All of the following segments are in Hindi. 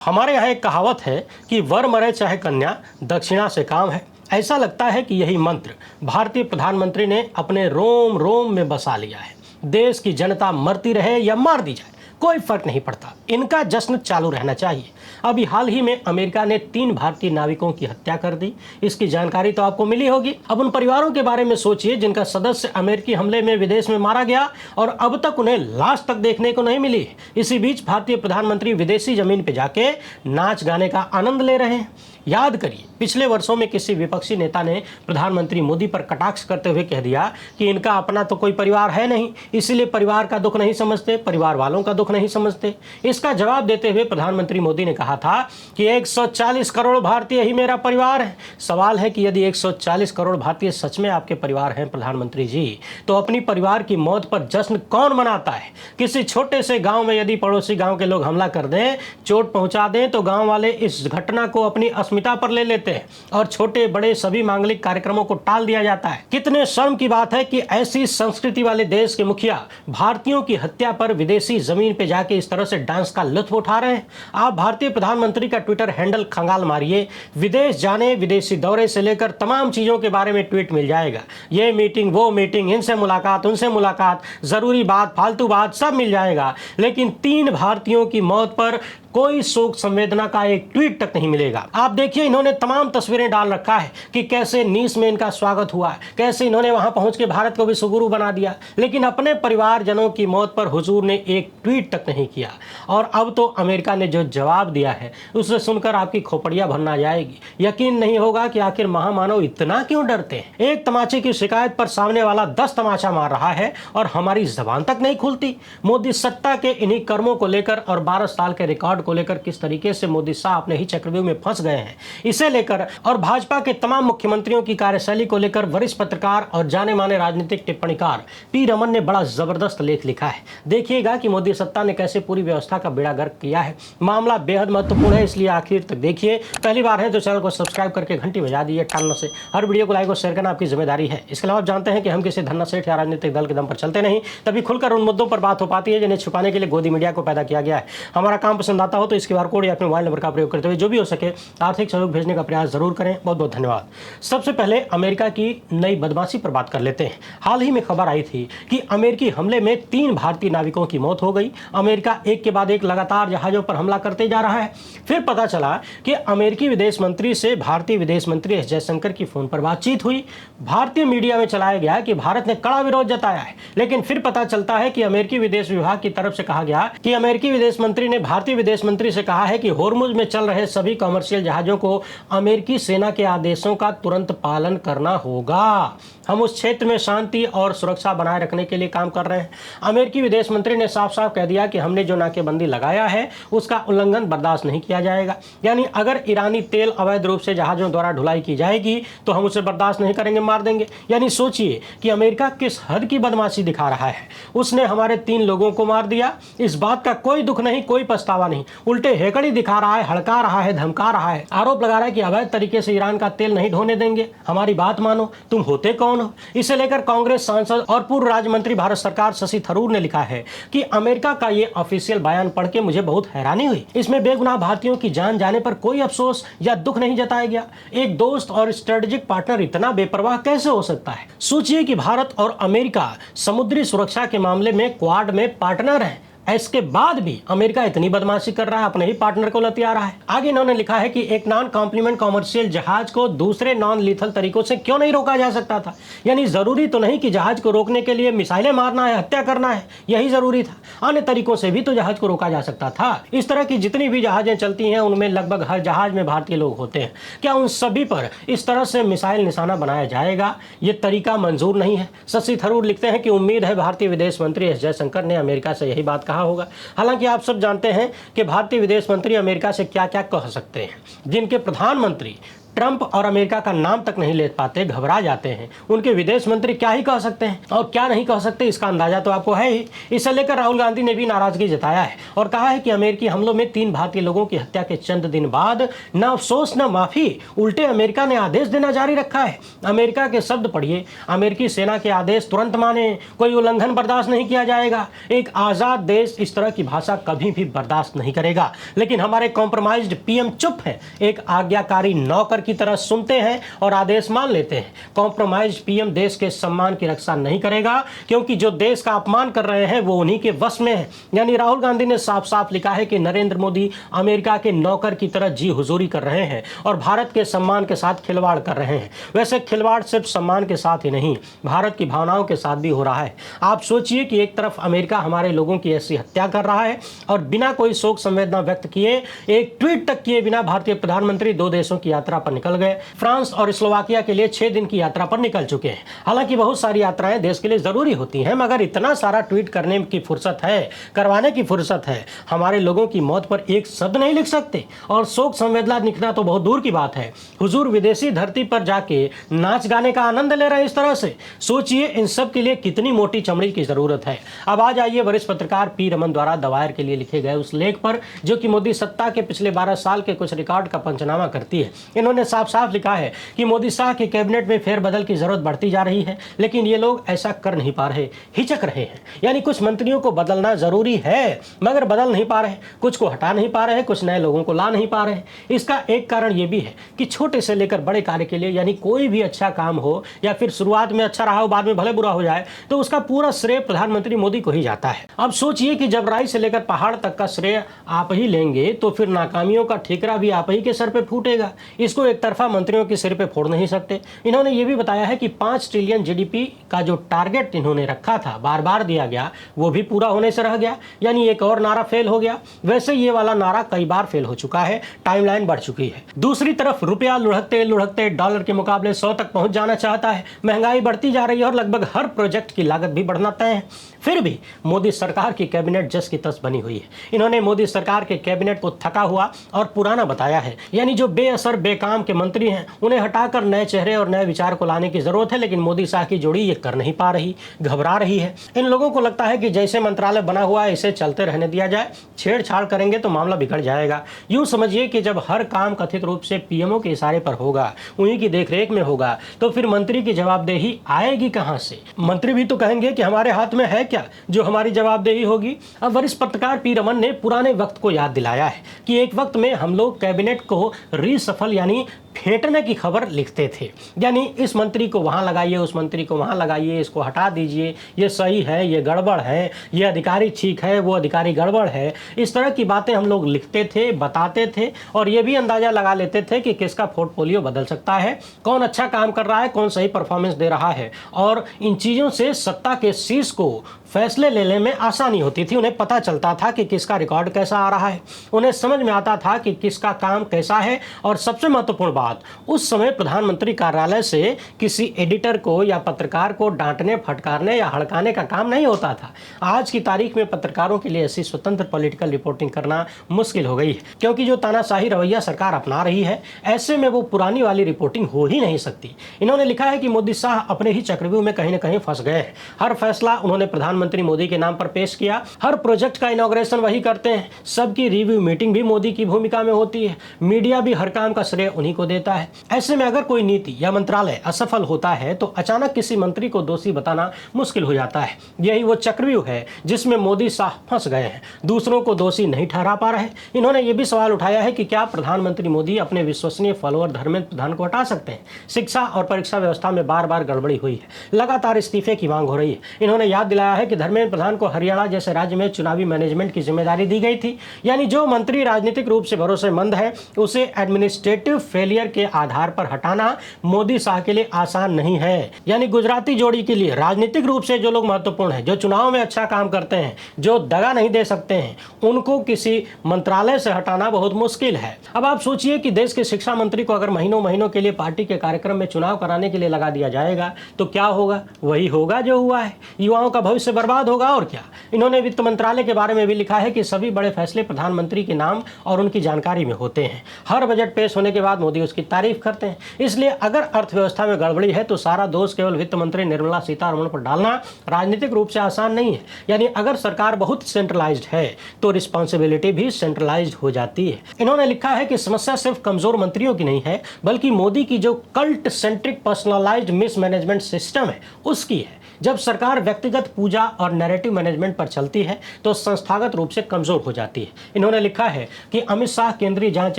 हमारे यहाँ एक कहावत है कि वर मरे चाहे कन्या, दक्षिणा से काम है। ऐसा लगता है कि यही मंत्र भारतीय प्रधानमंत्री ने अपने रोम रोम में बसा लिया है। देश की जनता मरती रहे या मार दी जाए, कोई फर्क नहीं पड़ता, इनका जश्न चालू रहना चाहिए। अभी हाल ही में अमेरिका ने 3 भारतीय नाविकों की हत्या कर दी। इसकी जानकारी तो आपको मिली होगी। अब उन परिवारों के बारे में सोचिए जिनका सदस्य अमेरिकी हमले में विदेश में मारा गया और अब तक उन्हें लाश तक देखने को नहीं मिली। इसी बीच भारतीय प्रधानमंत्री विदेशी जमीन पर जाके नाच गाने का आनंद ले रहे हैं। याद करिए, पिछले वर्षों में किसी विपक्षी नेता ने प्रधानमंत्री मोदी पर कटाक्ष करते हुए कह दिया कि इनका अपना तो कोई परिवार है नहीं, इसीलिए परिवार का दुख नहीं समझते, परिवार वालों का दुख नहीं समझते। इसका जवाब देते हुए प्रधानमंत्री मोदी ने कहा था कि 140 करोड़ भारतीय ही मेरा परिवार है। सवाल है कि यदि 140 करोड़ भारतीय सच में आपके परिवार हैं प्रधानमंत्री जी, तो अपनी परिवार की मौत पर जश्न कौन मनाता है? किसी छोटे से गांव में यदि पड़ोसी गांव के लोग हमला कर दें, चोट पहुंचा दें, तो गांव वाले इस घटना को अपनी अस्मिता पर ले लेते हैं और छोटे बड़े सभी मांगलिक कार्यक्रमों को टाल दिया जाता है। कितने शर्म की बात है कि ऐसी संस्कृति वाले देश के मुखिया भारतीयों की हत्या पर विदेशी जमीन पे जाके इस तरह से डांस का लुत्फ उठा रहे हैं। आप भारतीय प्रधानमंत्री का ट्विटर हैंडल खंगाल मारिए, विदेश जाने, विदेशी दौरे से लेकर तमाम चीजों के बारे में ट्वीट मिल जाएगा। ये मीटिंग, वो मीटिंग, इनसे मुलाकात, उनसे मुलाकात, जरूरी बात, फालतू बात, सब मिल जाएगा। लेकिन 3 भारतीयों की मौत पर कोई शोक संवेदना का एक ट्वीट तक नहीं मिलेगा। आप देखिए, इन्होंने तमाम तस्वीरें डाल रखा है कि कैसे नीस में इनका स्वागत हुआ, कैसे इन्होंने वहां पहुंच के भारत को विश्वगुरु बना दिया, लेकिन अपने परिवारजनों की मौत पर हुजूर ने एक ट्वीट तक नहीं किया। और अब तो अमेरिका ने जो जवाब दिया है उसे सुनकर आपकी खोपड़ियां भरना जाएगी। यकीन नहीं होगा कि आखिर महामानव इतना क्यों डरते हैं। एक तमाचे की शिकायत पर सामने वाला 10 तमाचा मार रहा है और हमारी जबान तक नहीं खुलती। मोदी सत्ता के इन्हीं कर्मों को लेकर और 12 साल के रिकॉर्ड को लेकर किस तरीके से मोदी साहब अपने ही चक्रव्यूह में फंस गए हैं, इसे लेकर और भाजपा के तमाम मुख्यमंत्रियों की कार्यशैली को लेकर वरिष्ठ पत्रकार और जाने माने राजनीतिक टिप्पणीकार पी रमन ने बड़ा जबरदस्त लेख लिखा है। देखिएगा कि मोदी सत्ता ने कैसे पूरी व्यवस्था का बेड़ा गर्क किया है। मामला बेहद महत्वपूर्ण है, इसलिए आखिर तक देखिए। पहली बार है तो चैनल को सब्सक्राइब करके घंटी बजा दीजिए टालने से। हर वीडियो को लाइक और शेयर करना आपकी जिम्मेदारी है। इसके अलावा आप जानते हैं कि हम किसी धन्ना सेठ या राजनीतिक दल के दम पर चलते नहीं, तभी खुलकर उन मुद्दों पर बात हो पाती है जिन्हें छुपाने के लिए गोदी मीडिया को पैदा किया गया है। हमारा काम पसंद आता हो तो QR कोड या अपने मोबाइल नंबर का प्रयोग करते हुए जो भी हो सके आर्थिक सहयोग भेजने का प्रयास जरूर करें। बहुत बहुत धन्यवाद। सबसे पहले अमेरिका की नई बदमाशी पर बात कर लेते हैं। हाल ही में खबर आई थी कि अमेरिकी हमले में 3 भारतीय नाविकों की मौत हो गई। अमेरिका एक के बाद एक लगातार जहाजों पर हमला करते जा रहा है। फिर पता चला कि अमेरिकी विदेश मंत्री से भारतीय विदेश मंत्री एस जयशंकर की फोन पर बातचीत हुई। भारतीय मीडिया में चलाया गया कि भारत ने कड़ा विरोध जताया है, लेकिन फिर पता चलता है कि अमेरिकी विदेश विभाग की तरफ से कहा गया कि अमेरिकी विदेश मंत्री ने भारतीय विदेश मंत्री से कहा है कि होर्मुज में चल रहे सभी कमर्शियल जहाजों को अमेरिकी सेना के आदेशों का तुरंत पालन करना होगा। हम उस क्षेत्र में शांति और सुरक्षा बनाए रखने के लिए काम कर रहे हैं। अमेरिकी विदेश मंत्री ने साफ साफ कह दिया कि हमने जो नाकेबंदी लगाया है उसका उल्लंघन बर्दाश्त नहीं किया जाएगा। यानी अगर ईरानी तेल अवैध रूप से जहाजों द्वारा ढुलाई की जाएगी तो हम उसे बर्दाश्त नहीं करेंगे, मार देंगे। यानी सोचिए कि अमेरिका किस हद की बदमाशी दिखा रहा है। उसने हमारे 3 लोगों को मार दिया, इस बात का कोई दुख नहीं, कोई पछतावा नहीं, उल्टे हेकड़ी दिखा रहा है, हड़का रहा है, धमका रहा है, आरोप लगा रहा है कि अवैध तरीके से ईरान का तेल नहीं ढोने देंगे। हमारी बात मानो, तुम होते कौन हो? इसे लेकर कांग्रेस सांसद और पूर्व राज्य मंत्री भारत सरकार शशि थरूर ने लिखा है कि अमेरिका का ये ऑफिशियल बयान पढ़ के मुझे बहुत हैरानी हुई। इसमें बेगुनाह भारतीयों की जान जाने पर कोई अफसोस या दुख नहीं जताया गया। एक दोस्त और स्ट्रेटेजिक पार्टनर इतना बेपरवाह कैसे हो सकता है? सोचिए कि भारत और अमेरिका समुद्री सुरक्षा के मामले में क्वाड में पार्टनर है, इसके बाद भी अमेरिका इतनी बदमाशी कर रहा है, अपने ही पार्टनर को लतिया रहा है। आगे इन्होंने लिखा है कि एक नॉन कॉम्प्लीमेंट कॉमर्शियल जहाज को दूसरे नॉन लीथल तरीकों से क्यों नहीं रोका जा सकता था? यानी जरूरी तो नहीं कि जहाज को रोकने के लिए मिसाइलें मारना है, हत्या करना है, यही जरूरी था। अन्य तरीकों से भी तो जहाज को रोका जा सकता था। इस तरह की जितनी भी जहाजें चलती हैं उनमें लगभग हर जहाज में भारतीय लोग होते हैं। क्या उन सभी पर इस तरह से मिसाइल निशाना बनाया जाएगा? ये तरीका मंजूर नहीं है। शशि थरूर लिखते हैं कि उम्मीद है भारतीय विदेश मंत्री एस जयशंकर ने अमेरिका से यही बात कहा होगा। हालांकि आप सब जानते हैं कि भारतीय विदेश मंत्री अमेरिका से क्या क्या कह सकते हैं। जिनके प्रधानमंत्री ट्रंप और अमेरिका का नाम तक नहीं ले पाते, घबरा जाते हैं। उनके विदेश मंत्री क्या ही कह सकते हैं और क्या नहीं कह सकते, इसका अंदाजा तो आपको है ही। इसे लेकर राहुल गांधी ने भी नाराजगी जताया है और कहा है कि अमेरिकी हमलों में 3 भारतीय लोगों की हत्या के चंद दिन बाद न अफसोस न माफी, उल्टे अमेरिका ने आदेश देना जारी रखा है। अमेरिका के शब्द पढ़िए, अमेरिकी सेना के आदेश तुरंत माने, कोई उल्लंघन बर्दाश्त नहीं किया जाएगा। एक आजाद देश इस तरह की भाषा कभी भी बर्दाश्त नहीं करेगा। लेकिन हमारे कॉम्प्रोमाइज्ड पीएम चुप है, एक आज्ञाकारी नौकर की तरह सुनते हैं और आदेश मान लेते हैं। कॉम्प्रोमाइज्ड पीएम देश के सम्मान की रक्षा नहीं करेगा, क्योंकि जो देश का अपमान कर रहे हैं वो उन्हीं के वश में है। यानी राहुल गांधी ने साफ साफ लिखा है कि नरेंद्र मोदी अमेरिका के नौकर की तरह जी हुजूरी कर रहे हैं और भारत के सम्मान के साथ खिलवाड़ कर रहे हैं। वैसे खिलवाड़ सिर्फ सम्मान के साथ ही नहीं, भारत की भावनाओं के साथ भी हो रहा है। आप सोचिए कि एक तरफ अमेरिका हमारे लोगों की ऐसी हत्या कर रहा है और बिना कोई शोक संवेदना व्यक्त किए, एक ट्वीट तक किए बिना भारतीय प्रधानमंत्री 2 देशों की यात्रा पर निकल गए। फ्रांस और स्लोवाकिया के लिए 6 दिन की यात्रा पर निकल चुके हैं। हालांकि बहुत सारी यात्राएं देश के लिए जरूरी होती हैं, मगर इतना सारा ट्वीट करने की फुर्सत है, करवाने की फुर्सत है। हमारे लोगों की मौत पर एक शब्द नहीं लिख सकते और शोक संवेदना लिखना तो बहुत दूर की बात है। हुजूर विदेशी धरती पर जाके नाच गाने का आनंद ले रहे हैं। इस तरह से सोचिए, इन सब के लिए कितनी मोटी चमड़ी की जरूरत है। अब आज आइए वरिष्ठ पत्रकार पी रमन द्वारा द वायर के लिए लिखे गए उस लेख पर, जो कि मोदी सत्ता के पिछले 12 साल के कुछ रिकॉर्ड का पंचनामा करती है। इन्होंने साफ साफ लिखा है कि मोदी शाह की कैबिनेट में फेरबदल की जरूरत बढ़ती जा रही है, लेकिन ये लोग ऐसा कर नहीं पा रहे, हिचक रहे हैं। यानी कुछ मंत्रियों को बदलना जरूरी है मगर बदल नहीं पा रहे, कुछ को हटा नहीं पा रहे, कुछ नए लोगों को ला नहीं पा रहे। इसका एक कारण ये भी है कि छोटे से लेकर बड़े कार्य के लिए, यानी कोई भी अच्छा काम हो या फिर शुरुआत में अच्छा रहा हो, बाद में भले बुरा हो जाए, तो उसका पूरा श्रेय प्रधानमंत्री मोदी को ही जाता है। अब सोचिए कि जब राई से लेकर पहाड़ तक का श्रेय आप ही लेंगे तो फिर नाकामियों का ठेकरा भी आप ही के सर पे फूटेगा। इसको एक तरफा मंत्रियों के सिर पे फोड़ नहीं सकते। इन्होंने ये भी बताया है कि 5 ट्रिलियन जीडीपी का जो टारगेट इन्होंने रखा था, बार बार दिया गया, वो भी पूरा होने से रह गया। यानी एक और नारा फेल हो गया। वैसे ये वाला नारा कई बार फेल हो चुका है, टाइमलाइन बढ़ चुकी है। दूसरी तरफ रुपया लुढ़कते लुढ़कते डॉलर के मुकाबले 100 तक पहुंच जाना चाहता है। महंगाई बढ़ती जा रही है और लगभग हर प्रोजेक्ट की लागत भी बढ़ना तय है। फिर भी मोदी सरकार की कैबिनेट जस की तस बनी हुई है। इन्होंने मोदी सरकार के कैबिनेट को थका हुआ और पुराना बताया है। यानी जो बेअसर बेकाम के मंत्री हैं उन्हें हटाकर नए चेहरे और नए विचार को लाने की जरूरत है, लेकिन मोदी शाह की जोड़ी ये कर नहीं पा रही, घबरा रही है। इन लोगों को लगता है कि जैसे मंत्रालय बना हुआ है इसे चलते रहने दिया जाए, छेड़छाड़ करेंगे तो मामला बिगड़ जाएगा। यूं समझिए कि जब हर काम कथित रूप से पीएमओ के इशारे पर होगा, उन्हीं की देखरेख में होगा, तो फिर मंत्री की जवाबदेही आएगी कहां से? मंत्री भी तो कहेंगे कि हमारे हाथ में है क्या जो हमारी जवाबदेही होगी। अब वरिष्ठ पत्रकार पी रमन ने पुराने वक्त को याद दिलाया है कि एक वक्त में हम लोग कैबिनेट को रीसफल यानी फेंटने की खबर लिखते थे। यानी इस मंत्री को वहां लगाइए, उस मंत्री को वहां लगाइए, इसको हटा दीजिए, ये सही है, ये गड़बड़ है, ये अधिकारी ठीक है, वो अधिकारी गड़बड़ है। इस तरह की बातें हम लोग लिखते थे, बताते थे और ये भी अंदाजा लगा लेते थे कि किसका पोर्टफोलियो बदल सकता है, कौन अच्छा काम कर रहा है, कौन सही परफॉर्मेंस दे रहा है। और इन चीज़ों से सत्ता के शीर्ष को फैसले लेने में आसानी होती थी। उन्हें पता चलता था कि किसका रिकॉर्ड कैसा आ रहा है, उन्हें समझ में आता था कि किसका काम कैसा है। और सबसे महत्वपूर्ण बात, उस समय प्रधानमंत्री कार्यालय से किसी एडिटर को या पत्रकार को डांटने, फटकारने या हड़काने का काम नहीं होता था। आज की तारीख में पत्रकारों के लिए ऐसी स्वतंत्र पॉलिटिकल रिपोर्टिंग करना मुश्किल हो गई है, क्योंकि जो तानाशाही रवैया सरकार अपना रही है, ऐसे में वो पुरानी वाली रिपोर्टिंग हो ही नहीं सकती। इन्होंने लिखा है कि मोदी शाह अपने ही चक्रव्यूह में कहीं न कहीं फंस गए हैं। हर फैसला उन्होंने प्रधानमंत्री मोदी के नाम पर पेश किया, हर प्रोजेक्ट का इनॉग्रेशन वही करते हैं, सबकी रिव्यू मीटिंग भी मोदी की भूमिका में होती है, मीडिया भी हर काम का श्रेय उन्हीं को देता है। ऐसे में अगर कोई नीति या मंत्रालय असफल होता है तो अचानक किसी मंत्री को दोषी बताना मुश्किल हो जाता है। यही वो चक्रव्यूह है जिसमें मोदी शाह फंस गए हैं, दूसरों को दोषी नहीं ठहरा पा रहे। इन्होंने ये भी सवाल उठाया है कि क्या प्रधानमंत्री मोदी अपने विश्वसनीय फॉलोअर धर्मेंद्र प्रधान को हटा सकते हैं? शिक्षा और परीक्षा व्यवस्था में बार बार गड़बड़ी हुई है, लगातार इस्तीफे की मांग हो रही है। इन्होंने याद दिलाया है कि धर्मेंद्र प्रधान को हरियाणा जैसे राज्य में चुनावी मैनेजमेंट की जिम्मेदारी दी गई थी। यानी जो मंत्री राजनीतिक रूप से भरोसेमंद है उसे एडमिनिस्ट्रेटिव फेलियर के आधार पर हटाना मोदी शाह के लिए आसान नहीं है। यानी गुजराती जोड़ी के लिए राजनीतिक रूप से जो लोग महत्वपूर्ण हैं, जो चुनाव में अच्छा काम करते हैं, जो दगा नहीं दे सकते हैं, उनको किसी मंत्रालय से हटाना बहुत मुश्किल है। अब आप सोचिए कि देश के शिक्षा मंत्री को अगर महीनों महीनों के लिए पार्टी के कार्यक्रम में चुनाव कराने के लिए लगा दिया जाएगा तो क्या होगा? वही होगा जो हुआ है, युवाओं का भविष्य बर्बाद होगा और क्या। इन्होंने वित्त मंत्रालय के बारे में भी लिखा है कि सभी बड़े फैसले प्रधानमंत्री के नाम और उनकी जानकारी में होते हैं। हर बजट पेश होने के बाद मोदी उसकी उसकी तारीफ करते हैं। इसलिए अगर अर्थव्यवस्था में गड़बड़ी है तो सारा दोष केवल वित्त मंत्री निर्मला सीतारमण पर डालना राजनीतिक रूप से आसान नहीं है। यानी अगर सरकार बहुत सेंट्रलाइज्ड है तो रिस्पॉन्सिबिलिटी भी सेंट्रलाइज्ड हो जाती है। इन्होंने लिखा है कि समस्या सिर्फ कमजोर मंत्रियों की नहीं है, बल्कि मोदी की जो cult centric personalised mismanagement system है उसकी है। जब सरकार व्यक्तिगत पूजा और नैरेटिव मैनेजमेंट पर चलती है तो संस्थागत रूप से कमजोर हो जाती है। इन्होंने लिखा है कि अमित शाह केंद्रीय जांच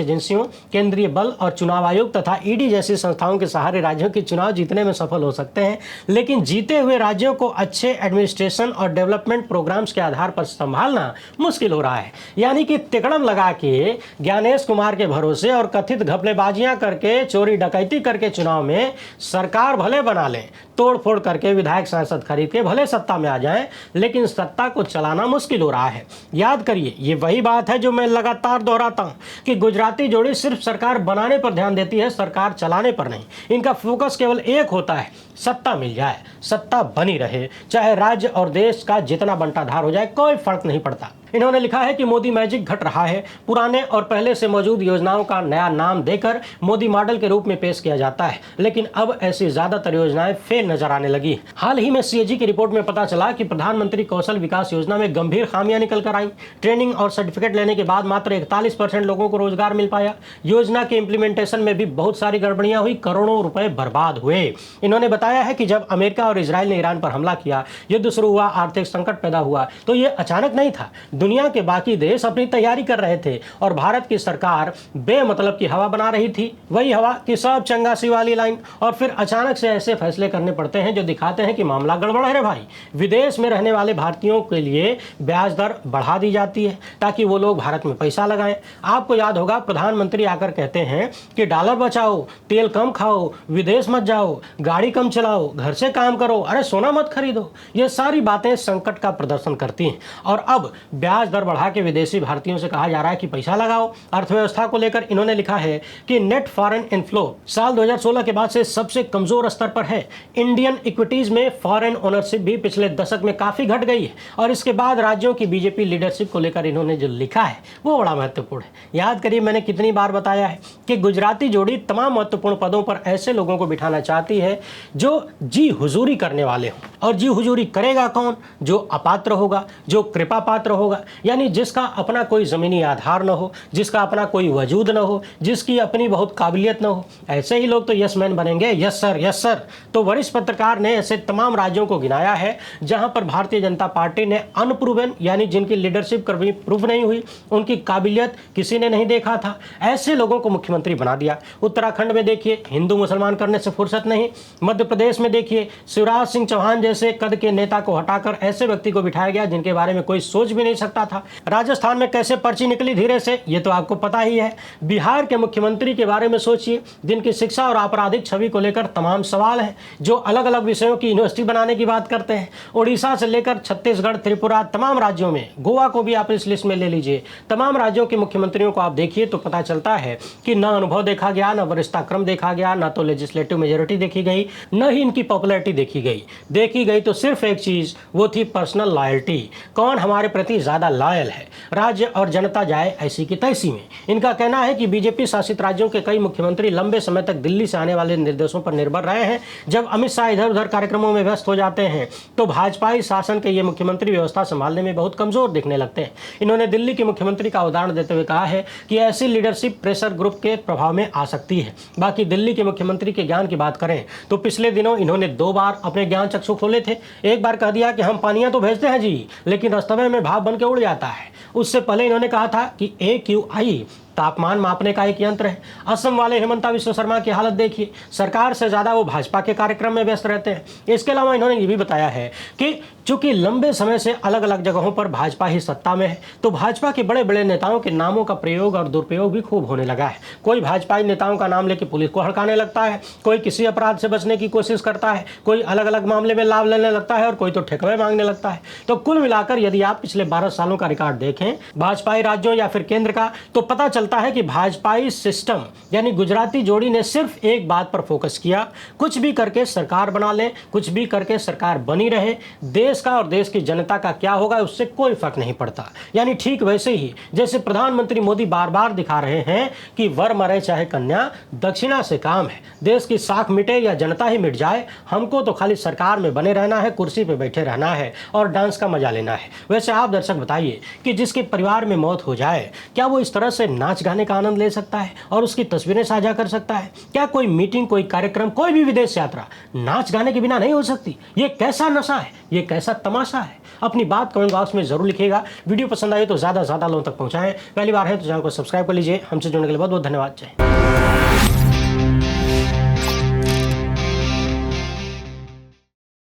एजेंसियों, केंद्रीय बल और चुनाव आयोग तथा ईडी जैसी संस्थाओं के सहारे राज्यों के चुनाव जीतने में सफल हो सकते हैं, लेकिन जीते हुए राज्यों को अच्छे एडमिनिस्ट्रेशन और डेवलपमेंट प्रोग्राम्स के आधार पर संभालना मुश्किल हो रहा है। यानी कि तिकड़म लगा के ज्ञानेश कुमार के भरोसे और कथित घपलेबाजियां करके, चोरी डकैती करके चुनाव में सरकार भले बना लें, तोड़ फोड़ करके विधायक सांसद खरीद के भले सत्ता में आ जाएं, लेकिन सत्ता को चलाना मुश्किल हो रहा है। याद करिए, ये वही बात है जो मैं लगातार दोहराता हूं कि गुजराती जोड़ी सिर्फ सरकार बनाने पर ध्यान देती है, सरकार चलाने पर नहीं। इनका फोकस केवल एक होता है, सत्ता मिल जाए, सत्ता बनी रहे, चाहे राज्य और देश का जितना बंटाधार हो जाए, कोई फर्क नहीं पड़ता। इन्होंने लिखा है कि मोदी मैजिक घट रहा है। पुराने और पहले से मौजूद योजनाओं का नया नाम देकर मोदी मॉडल के रूप में पेश किया जाता है, लेकिन अब ऐसी ज्यादातर योजनाएं फेल नजर आने लगी। हाल ही में सीएजी की रिपोर्ट में पता चला कि प्रधानमंत्री कौशल विकास योजना में गंभीर खामियां निकल कर आई। ट्रेनिंग और सर्टिफिकेट लेने के बाद मात्र 41% लोगों को रोजगार मिल पाया। योजना के इम्प्लीमेंटेशन में भी बहुत सारी गड़बड़ियां हुई, करोड़ों रुपए बर्बाद हुए। इन्होंने बताया है कि जब अमेरिका और इजराइल ने ईरान पर हमला किया, युद्ध शुरू हुआ, आर्थिक संकट पैदा हुआ, तो ये अचानक नहीं था। दुनिया के बाकी देश अपनी तैयारी कर रहे थे और भारत की सरकार बेमतलब की हवा बना रही थी, वही हवा कि सब चंगासी वाली लाइन। और फिर अचानक से ऐसे फैसले करने पड़ते हैं जो दिखाते हैं कि मामला गड़बड़ है रे भाई। विदेश में रहने वाले भारतीयों के लिए ब्याज दर बढ़ा दी जाती है ताकि वो लोग भारत में पैसा लगाएं। आपको याद होगा, प्रधानमंत्री आकर कहते हैं कि डॉलर बचाओ, तेल कम खाओ, विदेश मत जाओ, गाड़ी कम चलाओ, घर से काम करो, अरे सोना मत खरीदो। ये सारी बातें संकट का प्रदर्शन करती हैं। और अब ब्याज दर बढ़ा के विदेशी भारतीयों से कहा जा रहा है कि पैसा लगाओ। अर्थव्यवस्था को लेकर इन्होंने लिखा है कि नेट फॉरेन इनफ्लो साल 2016 के बाद से सबसे कमजोर स्तर पर है। इंडियन इक्विटीज में फॉरेन ओनरशिप भी पिछले दशक में काफी घट गई है। और इसके बाद राज्यों की बीजेपी लीडरशिप को लेकर इन्होंने जो लिखा है वो बड़ा महत्वपूर्ण है। याद करिए, मैंने कितनी बार बताया है कि गुजराती जोड़ी तमाम महत्वपूर्ण पदों पर ऐसे लोगों को बिठाना चाहती है जो जी हुजूरी करने वाले हों। और जी हुजूरी करेगा कौन? जो अपात्र होगा, जो कृपा पात्र होगा, यानी जिसका अपना कोई जमीनी आधार न हो, जिसका अपना कोई वजूद न हो, जिसकी अपनी बहुत काबिलियत न हो, ऐसे ही लोग तो यस मैन बनेंगे। Yes sir, yes sir. तो वरिष्ठ पत्रकार ने ऐसे तमाम राज्यों को गिनाया है जहां पर भारतीय जनता पार्टी ने अनप्रूवन, यानी जिनकी लीडरशिप कभी प्रूव नहीं हुई, उनकी काबिलियत किसी ने नहीं देखा था, ऐसे लोगों को मुख्यमंत्री बना दिया। उत्तराखंड में देखिए, हिंदू मुसलमान करने से फुर्सत नहीं। मध्य प्रदेश में देखिए, शिवराज सिंह चौहान जैसे कद के नेता को हटाकर ऐसे व्यक्ति को बिठाया गया जिनके बारे में कोई सोच भी नहीं सकता था। राजस्थान में कैसे पर्ची निकली धीरे से, ये तो आपको पता ही है। बिहार के मुख्यमंत्री के बारे में सोचिए, जिनकी शिक्षा और आपराधिक छवि को लेकर तमाम सवाल हैं, जो अलग अलग विषयों की यूनिवर्सिटी बनाने की बात करते हैं। उड़ीसा से लेकर छत्तीसगढ़, त्रिपुरा, तमाम राज्यों में, गोवा को भी आप इस लिस्ट में ले लीजिए, तमाम राज्यों के मुख्यमंत्रियों को आप देखिए तो पता चलता है कि न अनुभव देखा गया, न वरिष्ठता क्रम देखा गया, न तो लेजिस्लेटिव मेजोरिटी देखी गई, न ही इनकी पॉपुलैरिटी देखी गई तो सिर्फ एक चीज, वो थी पर्सनल लॉयल्टी। कौन हमारे प्रति ज्यादा लॉयल है, राज्य और जनता जाए ऐसी की तैसी में। इनका कहना है कि बीजेपी शासित राज्यों के कई मुख्यमंत्री लंबे समय तक दिल्ली से आने वाले निर्देशों पर निर्भर रहे हैं। जब अमित शाह इधर उधर कार्यक्रमों में व्यस्त हो जाते हैं तो भाजपाई शासन के ये मुख्यमंत्री व्यवस्था संभालने में बहुत कमजोर दिखने लगते हैं। इन्होंने दिल्ली के मुख्यमंत्री का उदाहरण देते हुए कहा है कि ऐसी लीडरशिप प्रेशर ग्रुप के प्रभाव में आ सकती है। बाकी दिल्ली के मुख्यमंत्री के ज्ञान की बात करें तो पिछले दिनों इन्होंने 2 बार अपने ज्ञान चक्षु खोले थे। एक बार कह दिया कि हम पानियां तो भेजते हैं जी, लेकिन रास्ते में भाप बन के उड़ जाता है। उससे पहले इन्होंने कहा था कि AQI तापमान मापने का एक यंत्र है। असम वाले हेमंता विश्व शर्मा की हालत देखिए, सरकार से ज़्यादा वो भाजपा के कार्यक्रम में व्यस्त रहते हैं। इसके अलावा इन्होंने ये भी बताया है कि चूंकि लंबे समय से अलग अलग जगहों पर भाजपा ही सत्ता में है, तो भाजपा के बड़े बड़े नेताओं के नामों का प्रयोग और दुरुपयोग भी खूब होने लगा है। कोई भाजपाई नेताओं का नाम लेकर पुलिस को हड़काने लगता है, कोई किसी अपराध से बचने की कोशिश करता है, कोई अलग अलग मामले में लाभ लेने लगता है और कोई तो ठेकवे मांगने लगता है। तो कुल मिलाकर यदि आप पिछले 12 सालों का रिकॉर्ड देखें भाजपाई राज्यों या फिर केंद्र का, तो पता चलता है कि भाजपाई सिस्टम यानी गुजराती जोड़ी ने सिर्फ एक बात पर फोकस किया, कुछ भी करके सरकार बना लें, कुछ भी करके सरकार बनी रहे, देश का और देश की जनता का क्या होगा उससे कोई फर्क नहीं पड़ता। यानी ठीक वैसे ही जैसे प्रधानमंत्री मोदी बार बार दिखा रहे हैं कि वर मरे चाहे कन्या, दक्षिणा से काम है, देश की साख मिटे या जनता ही मिट जाए, हमको तो खाली सरकार में बने रहना है, कुर्सी पे बैठे रहना है और डांस का मजा लेना है। वैसे आप दर्शक बताइए कि जिसके परिवार में मौत हो जाए क्या वो इस तरह से नाच गाने का आनंद ले सकता है और उसकी तस्वीरें साझा कर सकता है? क्या कोई मीटिंग, कोई कार्यक्रम, कोई भी विदेश यात्रा नाच गाने के बिना नहीं हो सकती? ये कैसा नशा है, ये कैसा तमाशा है? अपनी बात कमेंट बॉक्स में जरूर लिखिएगा। वीडियो पसंद आए तो ज़्यादा से ज़्यादा लोगों तक पहुंचाएं। पहली बार है तो चैनल को सब्सक्राइब कर लीजिए। हमसे जुड़ने के लिए बहुत बहुत धन्यवाद। जय हिंद।